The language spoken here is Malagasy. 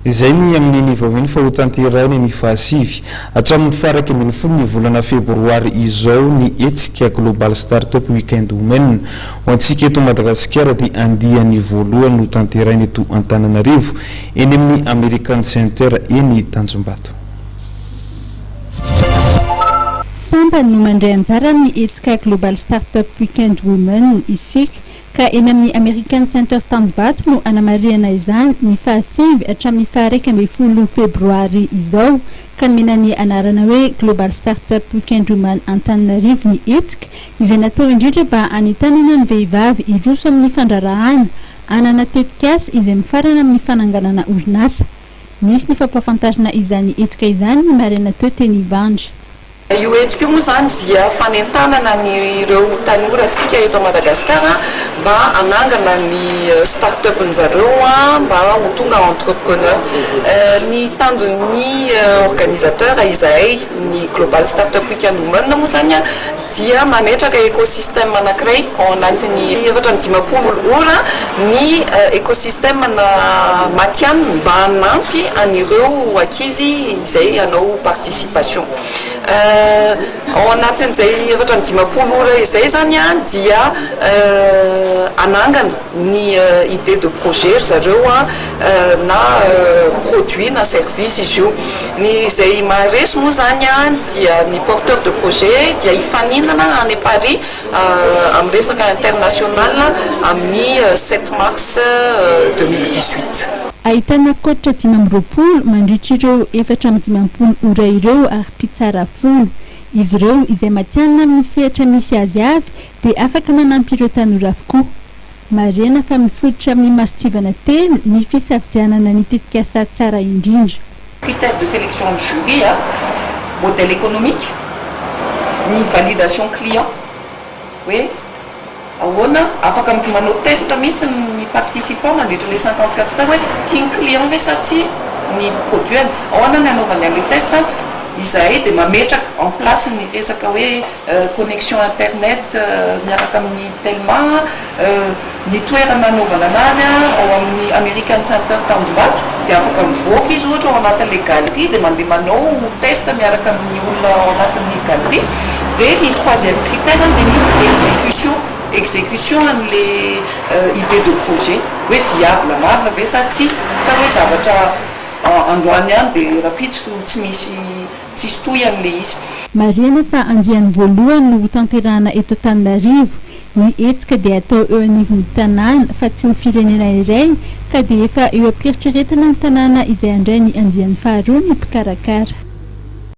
Izay ny amin'ny nivoaminy fa ho tanterainy ny fahasivy hatramin'ny faraka amin'ny folo ny volana febroary izao ny etsika Global Startup Weekend Women ho antsika eto Madagasikara dia andiany voalohany no tanterainy eto Antananarivo eny amin'ny American Center eny Tanjombato. Samba no mandray anjara ny etsika Global Startup Weekend Women isik ka eny amin'ny American Center Tanjombato no anamariana izany ny fahasivy hatramin'ny faharaiky amby folo febroary izao ka minany anarana hoe Global Startup Weekend Women Antananarivo ny etsika izay natao indrindra mba anitanana ny vehivavy iroso amin'ny fandrarahana anana tetikasa izay mifarana amin'ny fananganana orinasa. Nisy ny fampafantarana izany etsika izany ny Mariana Teo Teny Ivandry. Io etsika io moa zany dia fanentanana ireo tanorantsika eto Madagasikara mba anangana ny start-up-njareo mba ho tonga entrepreneur. Ny tanjon'ny organisateur izahay ny Global Startup Weekend Women moa zany dia mametraka écosystème anankiray ao anatin'ny 750 ora ny écosystème na matianina mba hanampy anireo ankizy izay hanao participation. Ao anatin'izay 750 ora izay zany dia anangana ny idée de projet zareo na produit na service izy io. Ny izay maharesy moa zany dia ny porteur de projet dia hifaninana any Paris amin'ny resaka international amin'ny 7 mars 2018. Ahitana kotra 520 mandritra ireo 450 ora ireo ary mpitsara folo. Izy ireo izay matianina amin'ny sehatra misy azy avy dia afaka manampy ireo tanora avokoa. Mariana fa mifototra amin'ny masitsivana telo ny fisafidianana ny tetikasa tsara indrindra. Critères de sélection du jury, modèle économique, ni validation client. Oui. Ahoana afaka manao test mihitsy ny participant mandritra le 54 heures hoe tia client ve sa tia ny produit. Ahoana ny anaovana le test izahay dia mametraka en place ny resaka hoe connexion internet miaraka amin'ny Telma ny toerana anaovana anazy ao amin'ny American Center Tanjombato dia afaka mivoaka izy ohatra ao anatin'ilay galerie dia mandeha manao test miaraka amin'ny olona ao anatin'ny galerie. Dia ny troisième critère dia ny exécution les idées de projet hoe viable marina ve sa tsy sa hoe zavatra androany any dia rapiditra tsy misy tsisy toy an'le izy. Mariana fa andiany voalohany no tanterahana eto Antananarivo. Ny etsika dia atao eo anivon'ny tanàna fa tsy ny firenena iray ka dia efa eo am-pieritreretana ny tanàna izay andray ny andiany faharoa ny mpikarakara.